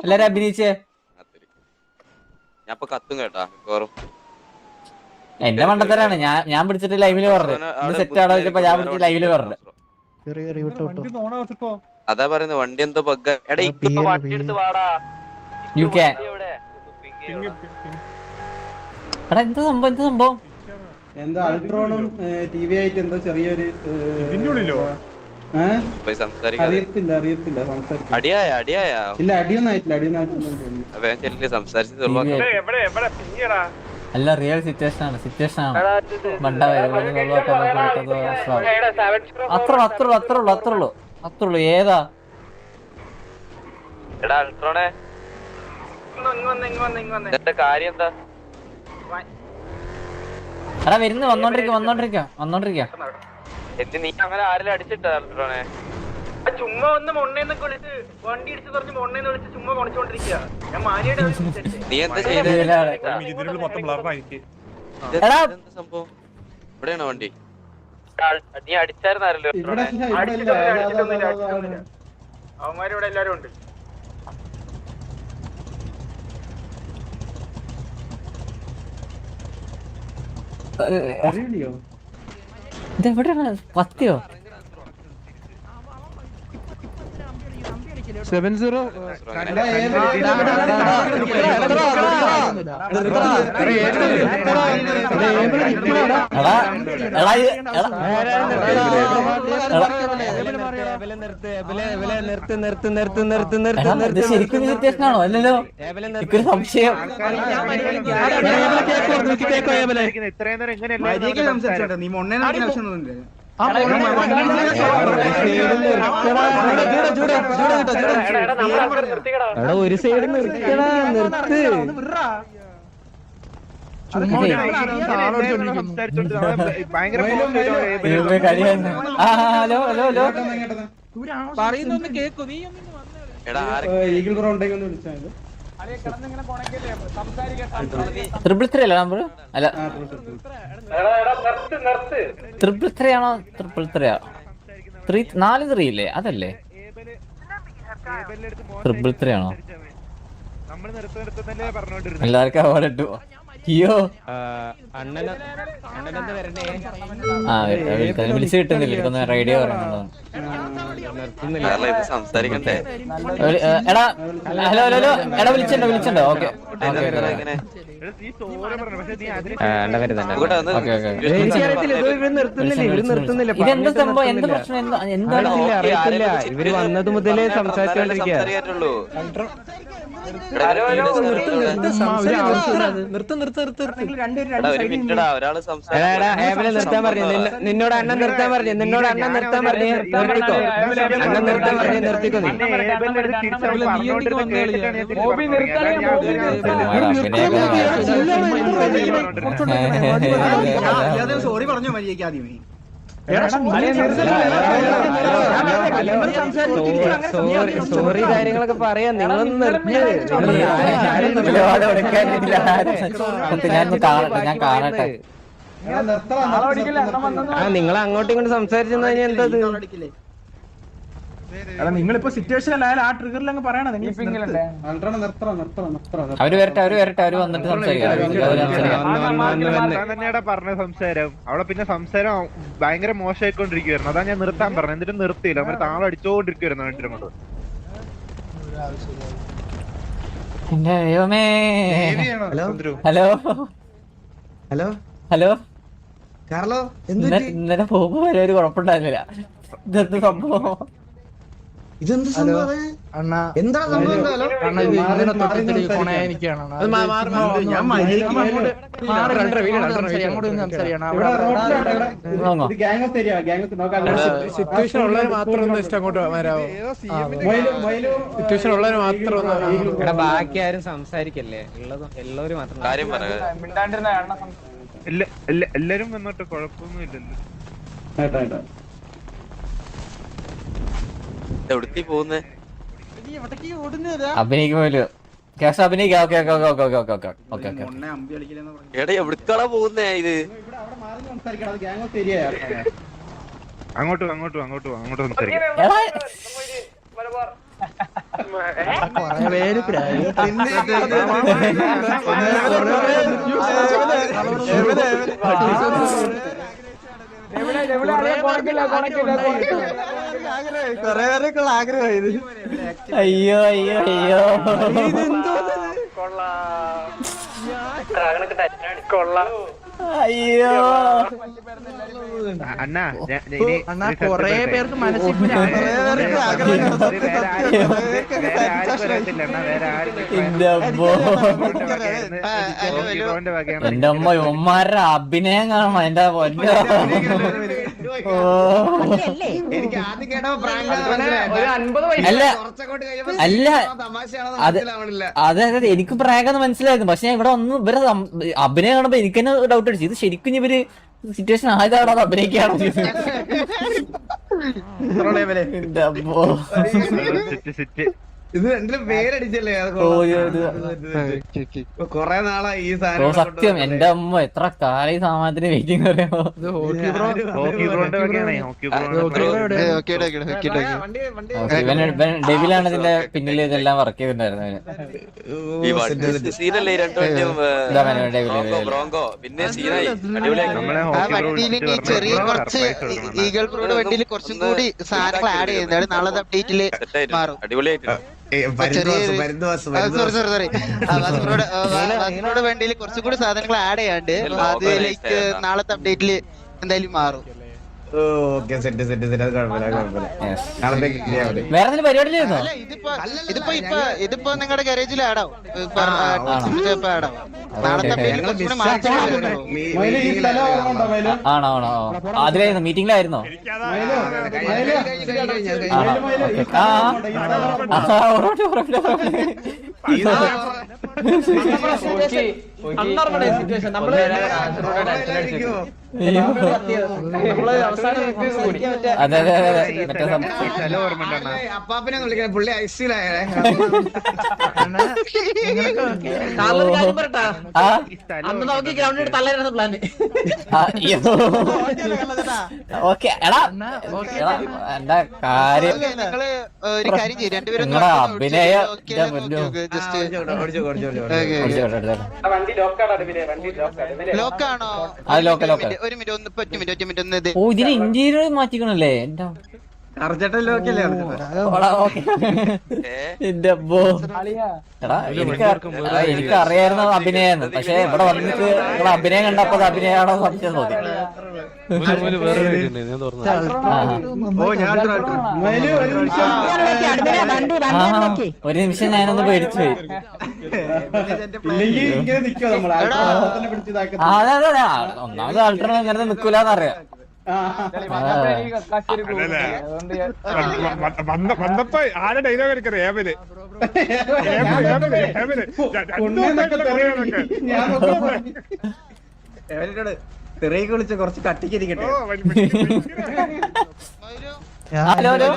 എല്ലാരും അഭിനയിച്ചേ. ഞാൻ കത്തും കേട്ടാ വേറും എന്റെ മണ്ടത്തരാണ്. ഞാൻ പിടിച്ചിട്ട് ലൈവില് പറഞ്ഞു സെറ്റ് ആണോ വെച്ചപ്പോ ഞാൻ പിടിച്ചിട്ട് ലൈവില് പറഞ്ഞു. അതാ പറയുന്നത് വണ്ടി എന്തോ ബഗ്ഗ. എടാ ഇപ്പൊ വണ്ടി എടുത്ത് വാടാ. യു കെ എടാ എന്താ സംഭവം എന്താ അൾട്രോണും ടി വി ആയിട്ട് എന്തോ ചെറിയൊരു അറിയത്തില്ല ഇല്ല അടിയൊന്നും ആയിട്ടില്ല സംസാരിച്ചു. അല്ല റിയൽ സിറ്റുവേഷൻ ആണ് അത്രയുള്ളൂ. ഏതാ എടാ അൾട്രോണേ കാര്യം എന്താ? എടാ വരുന്നു വന്നോണ്ടിരിക്ക എന്ത് നീ അങ്ങനെ ആരെല്ലാം അടിച്ചിട്ടാ അൾട്രോണേ? ചുമ്മാ ഒന്ന് മൊണ്ണേന്നൊക്കെ വിളിച്ച് വണ്ടി ഇടിച്ച് പറഞ്ഞ് മൊണ്ണേന്ന് വിളിച്ച് ചുമ്മാ കൊണിച്ചോണ്ടിരിക്കുക. ഞാൻ മാനിയുടെ നീ എന്താ ചെയ്തേ? സംഭവം ഇവിടെയാണോ വണ്ടി? നീ അടിച്ചായിരുന്നല്ലോ അവന്മാരിവിടെ എല്ലാരും ഉണ്ട്. ഇതെവിടെയാണ് പത്തിയോ? 70 ശരിക്കും സിറ്റുവേഷൻ ആണോ? അല്ലല്ലോ, എനിക്കൊരു സംശയം. ഇത്രയും നേരം എങ്ങനെയല്ല നീ മൊണ്ണേന്ന് ആവശ്യമൊന്നുമില്ല. ഒരു സൈഡ് നിർത്തടാ, നിർത്ത്. പറയുന്നൊന്ന് കേക്കൂ. നീ ഈഗിൾ ബ്രോ ഉണ്ടെങ്കിൽ ഒന്ന് വിളിച്ചാൽ ട്രിപ്പിൾ 3 അല്ല നമ്പർ? അല്ല ട്രിപ്പിൾ 3 ആണോ? ട്രിപ്പിൾ 3 4 3 ഇല്ലേ? അതല്ലേ ട്രിപ്പിൾ 3 ആണോ? എല്ലാവർക്കും അവാർഡ് ഇട്ടു. അയ്യോ വിളിച്ചു കിട്ടുന്നില്ല. എനിക്കൊന്ന് റേഡിയോ പറയുന്നുണ്ടോ? സംസാരിക്കണ്ടേ? എടാ എടാ വിളിച്ചിട്ടുണ്ടോ? ഓക്കെ ഇതെന്താ സംഭവം? എന്ത് പ്രശ്നം? എന്താണ്? ഇവര് വന്നത് മുതലേ സംസാരിച്ചോണ്ടിരിക്കുക. നിർത്താൻ പറഞ്ഞു. നിന്നോട് അണ്ണൻ നിർത്താൻ പറഞ്ഞു. നിർത്തിക്കോ. അണ്ണൻ നിർത്താൻ പറഞ്ഞു. നിർത്തിക്കോ. സോറി പറഞ്ഞു മര്യാദ. സോറി കാര്യങ്ങളൊക്കെ പറയാം. നിങ്ങളൊന്നും ഞാൻ കാണട്ടെ. നിങ്ങൾ അങ്ങോട്ടും ഇങ്ങോട്ടും സംസാരിച്ചു കഴിഞ്ഞാൽ എന്താ? നിങ്ങളിപ്പോ സിറ്റുവേഷൻ അല്ല ആ ട്രിഗറിൽ അങ്ങ് പറയണത്. അവര് വരട്ടെ. അവര് വന്നിട്ട് തന്നെയാ പറഞ്ഞ സംസാരം. അവിടെ പിന്നെ സംസാരം ഭയങ്കര മോശമായിക്കൊണ്ടിരിക്കുവായിരുന്നു. അതാ ഞാൻ നിർത്താൻ പറഞ്ഞു. എന്നിട്ട് നിർത്തിയില്ല. അവര് താളം അടിച്ചോണ്ടിരിക്കുവായിരുന്നു വീട്ടിലും കൊണ്ട്. എന്റെ ദൈവമേ. ഹലോ കാർലോ ഇന്നലെ പോകുമ്പോ വരെ ഒരു കുഴപ്പമുണ്ടായിരുന്നില്ല. ഇതെന്ത് സംഭവം? ഇതെന്ത് സംഭവം? എന്താ സംഭവം? സിറ്റുവേഷൻ ഉള്ളവര് മാത്രം ഒന്ന് ഇഷ്ടം അങ്ങോട്ട് വരാവോ? സിറ്റുവേഷൻ ഉള്ളവര് മാത്രം. ബാക്കി ആരും സംസാരിക്കല്ലേ? എല്ലാവരും മാത്രം കാര്യം പറയാ. എല്ലാരും വന്നോട്ട് കുഴപ്പമൊന്നും ഇല്ലല്ലോ. എവിടേക്ക് പോകുന്നേ? അഭിനയിക്കുമല്ലോ. ക്യാഷ് അഭിനയിക്കാം. ഓക്കെ. എടാ എവിടേക്കാളാ പോകുന്നേ? ഇത് അങ്ങോട്ട് സംസാരിക്കാം. അയ്യോ അയ്യോ അയ്യോ അയ്യോ അണ്ണാ കൊറേ പേർക്ക് മനസ്സിൽ എന്റെ അമ്മ ഇവന്മാരുടെ അഭിനയം കാണണം എന്റെ പൊന്നോ. എനിക്ക് ആദ്യം കേട്ടോ അല്ല അല്ല അതെ അതെ എനിക്ക് പ്രാങ്കെന്ന് മനസ്സിലായിരുന്നു. പക്ഷെ ഇവിടെ ഒന്നും ഇവരെ അഭിനയം കാണുമ്പോ എനിക്ക് തന്നെ ഡൗട്ട് അടിച്ചു, ഇത് ശരിക്കും ഇവര് സിറ്റുവേഷൻ ആയതാണോ അത് അഭിനയിക്കാണോ? എന്റെ അമ്മോ. ഇത് രണ്ടിലും പേരടിച്ചല്ലേ കൊറേ നാളായി ഈ ഓ സത്യം എന്റെ അമ്മ എത്ര കാലം ഈ സാമാനത്തിന് വെയിറ്റിംഗ് അറിയാമോ? ഡെവിലാണ് ഇതിന്റെ പിന്നിൽ ഇതെല്ലാം വർക്ക് ചെയ്തിട്ടുണ്ടായിരുന്നത്. പിന്നെ സീനായി ചെറിയ കുറച്ച് ഈഗിൾ പ്രോയുടെ വണ്ടിയിൽ കുറച്ചും കൂടി സാധനങ്ങൾ ആഡ് ചെയ്യുന്നതാണ് നാളെ അപ്ഡേറ്റില് മാറും. അടിപൊളിയായിട്ട് സോറി വണ്ടിയിൽ കുറച്ചും കൂടി സാധനങ്ങൾ ആഡ് ചെയ്യാണ്ട് അത് ലൈക്ക് നാളത്തെ അപ്ഡേറ്റില് എന്തായാലും മാറും. വേറെ പരിപാടിയിലായിരുന്നോ? ഇതിപ്പോ നിങ്ങളുടെ ഗാരേജിൽ ആടാവും. നാളത്തെ അപ്ഡേറ്റിൽ കുറച്ചും കൂടി മാറ്റി. ആണോ ആണോ അതിലായിരുന്നു മീറ്റിംഗിലായിരുന്നോ? അതെ അതെ അതെ മറ്റേ അപ്പാപ്പനെ വിളിക്കാൻ പുള്ളി ഐസിയിലായ അന്ന് നോക്കി ഗ്രൗണ്ടിൽ തള്ളായിരുന്നു പ്ലാന്. ഓക്കെ എടാ എന്താ കാര്യം നിങ്ങള് ഒരു കാര്യം ചെയ്യും, രണ്ടുപേരും നിങ്ങളുടെ അഭിനയം ലോക്കാണോ? അത് ലോക്കൽ ലോക്കൽ. ഒരു മിനിറ്റ് ഒന്ന് ഒറ്റ മിനിറ്റ് ഒന്ന് ഇത് ഓ ഇതിന് ഇന്റീരിയർ മാറ്റിക്കണല്ലേ എന്റെ എന്റെ അబ్బോ. എടാ എനിക്കറിയായിരുന്നു അഭിനയാന്ന്. പക്ഷെ ഇവിടെ വന്നിട്ട് നിങ്ങളെ അഭിനയം കണ്ടപ്പോ അത് അഭിനയാണോ സംശയം തോന്നി. ഒരു നിമിഷം ഞാനൊന്ന് പേടിച്ചു പോയി. അതെ അതെ ഒന്നാമത് ആൾക്കാർ അങ്ങനെ നിക്കൂലെന്നറിയാം. വന്നപ്പോ ആരെ ഡയലോഗ് എടുക്കറേ ഏവന് തെറേക്ക് വിളിച്ച കുറച്ച് കട്ടിക്കിരിക്കട്ടെ. Hello hello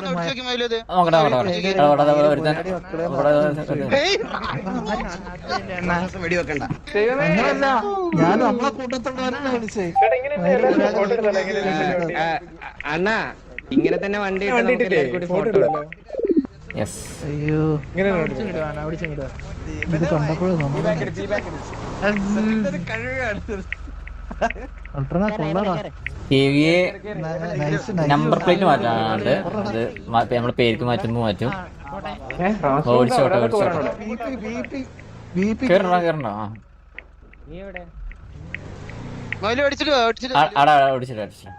വെടിവെക്കണ്ട. ഞാൻ നമ്മളെ കൂട്ടത്തുള്ളവരാണ് വിളിച്ചത്. അണ്ണാ ഇങ്ങനെ തന്നെ വണ്ടി ഫോട്ടോ അയ്യോ ഇത് കണ്ടപ്പോഴും നമ്പർ പ്ലേറ്റ് മാറ്റാനുണ്ട്. അത് നമ്മള് പേർക്ക് മാറ്റുമ്പോ മാറ്റും. ഓടിച്ചോട്ടെ ഓടിച്ചോട്ടെ കേറണോ കേറണോ? ആടാ ഓടിച്ചിട്ട് അടിച്ചിട്ട്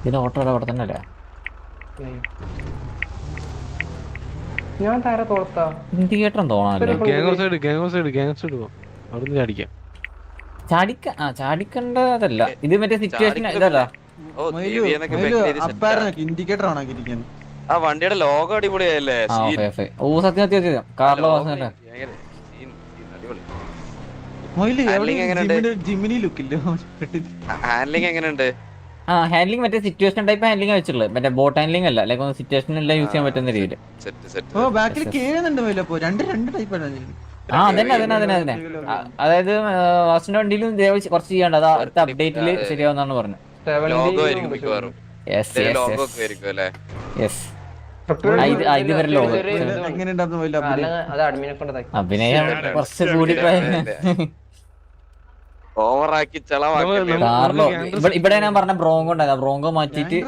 ഇതിന്റെ ഓട്ടോ അവിടെ തന്നെ അല്ലേ? ഞാൻ താര തോർത്താ ഇൻഡിക്കേറ്ററും തോന്നാനല്ലോ. ചാടിക്കണ്ടതല്ല ഇത് മറ്റേ സിറ്റുവേഷൻ ഇതല്ല. ഇൻഡിക്കേറ്റർ ആണോ ഇരിക്കുന്നത്? ആ വണ്ടിയുടെ ലോഗോ അടിപൊളിയായല്ലേ? ഓ സത്യം സത്യം സത്യം കാറിലോ വാസനല്ലേ? ജിമിനി ലുക്കില്ലോ. ഹാൻഡ്ലിംഗ് എങ്ങനെയുണ്ട്? ആ ഹാൻഡ്ലിംഗ് മറ്റേ സിറ്റുവേഷൻ ടൈപ്പ് ഹാൻഡ്ലിംഗ് വെച്ചുള്ളത്. മറ്റേ ബോട്ട് ഹാൻഡ്ലിംഗ് അല്ല. ലൈക്ക് ഒന്ന് സിറ്റുവേഷൻ എല്ലാം യൂസ് ചെയ്യാൻ പറ്റുന്ന രീതിയിൽ. ഓ ബാക്കിൽ കേറുന്നുണ്ട് പോയില്ലപ്പോ. രണ്ട് ടൈപ്പ് ആണ്. ആ അതന്നെ അതന്നെ അതന്നെ അതന്നെ. അതായത് വാസിന്റെ വണ്ടിയിലും കുറച്ച് ചെയ്യാണ്ട് അത് അടുത്ത അപ്ഡേറ്റില് ശരിയാവുന്നാണ് പറഞ്ഞത്. ലോഗോ ആയിരിക്കും മിക്കവാറും. യെസ് ലോഗോ യെസ് ഒക്കെ ആയിരിക്കും അല്ലേ? യെസ് ഇതുവരെ ലോകം എങ്ങനെയുണ്ടായിരുന്നു മൊയില് അഭിനയം? അഭിനയം കുറച്ച് കൂടി ഓവറാക്കി ചെലവാക്കി. കാർലോ ഇവിടെ ഞാൻ പറഞ്ഞ ബ്രോങ്കോ ഉണ്ടായിരുന്നു, ബ്രോങ്കോ മാറ്റിട്ട്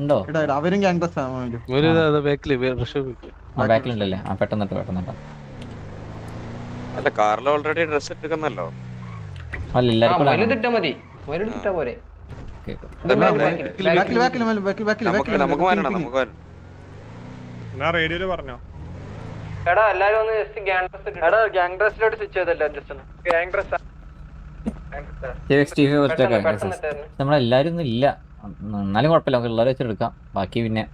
ഉണ്ടോ? അവരും ഗ്യാങ് ഡ്രസ് ബാക്കിലുണ്ടല്ലേ? ആ പെട്ടെന്നിട്ട് അല്ല കാറിൽ ഓൾറെഡി ഡ്രസ് ഇട്ടിരിക്കുന്നല്ലോ. അല്ല എല്ലാവർക്കും നമുക്ക് വരണം, നമുക്ക് വരണം. എന്നാ റേഡിയോയില് പറഞ്ഞോ. നമ്മളെല്ലാരും ഒന്നും ഇല്ല, എന്നാലും കുഴപ്പമില്ല, നമുക്ക് ഉള്ളവരെ വെച്ചെടുക്കാം. ബാക്കി പിന്നെ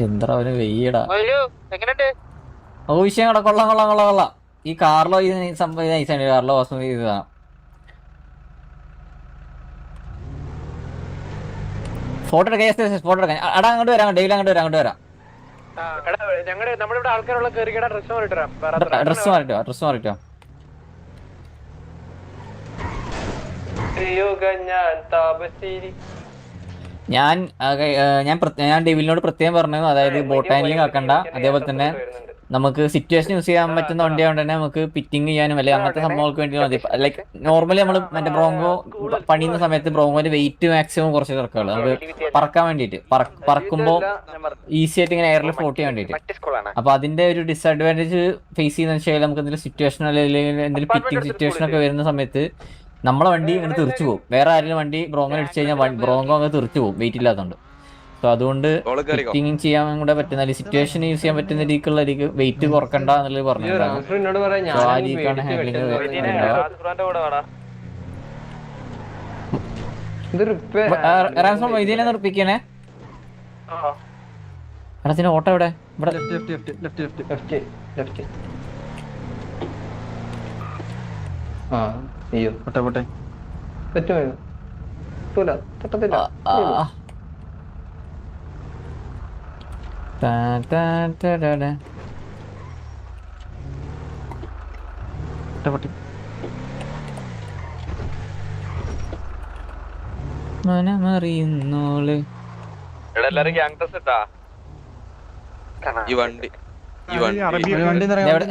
എന്താ അവന് വെയ്യടാ. ഓ വിഷയം കട കൊള്ളാം. ഈ കാർലോ സംഭവം നൈസാണ്. കാർലോ ഇതാണ്. ഫോട്ടോ എടുക്കാൻ ഫോട്ടോ എടുക്കാൻ അടാ അങ്ങോട്ട് വരാം, ഡെയിലി അങ്ങോട്ട് വരാം. ഡ്രസ് മാറിട്ടോ. ഞാൻ ഡെവിലിനോട് പ്രത്യേകം പറഞ്ഞു, അതായത് ബോട്ട് ഹാൻഡ്ലിംഗ് ആക്കണ്ട, അതേപോലെ തന്നെ നമുക്ക് സിറ്റുവേഷൻ യൂസ് ചെയ്യാൻ പറ്റുന്ന വണ്ടിയായതുകൊണ്ട് തന്നെ നമുക്ക് പിറ്റിങ് ചെയ്യാനും അല്ലെങ്കിൽ അങ്ങനത്തെ സംഭവങ്ങൾക്ക് വേണ്ടി മതി. ലൈക്ക് നോർമലി നമ്മൾ മറ്റേ ബ്രോങ്കോ പണിയുന്ന സമയത്ത് ബ്രോങ്കോന്റെ വെയിറ്റ് മാക്സിമം കുറച്ച് ഇറക്കുള്ളൂ, നമുക്ക് പറക്കാൻ വേണ്ടിയിട്ട്. പറക്കുമ്പോൾ ഈസി ആയിട്ട് ഇങ്ങനെ എയറിൽ ഫ്ലോട്ട് ചെയ്യാൻ വേണ്ടിയിട്ട്. അപ്പൊ അതിന്റെ ഒരു ഡിസഡ്വാൻറ്റേജ് ഫേസ് ചെയ്യുന്ന വെച്ചാൽ നമുക്ക് എന്തെങ്കിലും സിറ്റുവേഷൻ അല്ലെങ്കിൽ എന്തെങ്കിലും പിറ്റിംഗ് സിറ്റുവേഷൻ ഒക്കെ വരുന്ന സമയത്ത് നമ്മളെ വണ്ടി ഇങ്ങനെ തെറിച്ചു പോകും. വേറെ ആരെങ്കിലും വണ്ടി ബ്രോങ്കോ അടിച്ചു കഴിഞ്ഞാൽ ബ്രോങ്കോ അങ്ങ് തെറിച്ചു പോകും, വെയിറ്റ് ഇല്ലാത്തതുകൊണ്ട്. സോ അതുകൊണ്ട് ഫിറ്റിംഗ് ചെയ്യാൻ കൂടെ പറ്റുന്ന സിറ്റുവേഷൻ യൂസ് ചെയ്യാൻ പറ്റുന്ന രീതിക്കുള്ള വെയിറ്റ് കുറക്കണ്ട എന്നുള്ളത് പറഞ്ഞിട്ടുണ്ടാകും. ആ രീതിക്കാണ് ഹാൻഡ്ലിംഗ്. ഇതിനെ നിർപ്പിക്കണേ. അതിന് ഓട്ടോ എവിടെ? മനമറിയുന്നോള് എല്ലാരും ഗ്യാങ് ഡ്രസ് ഇട്ടാ. ഈ വണ്ടി വണ്ടി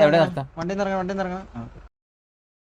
എവിടെ നിർത്താം? വണ്ടി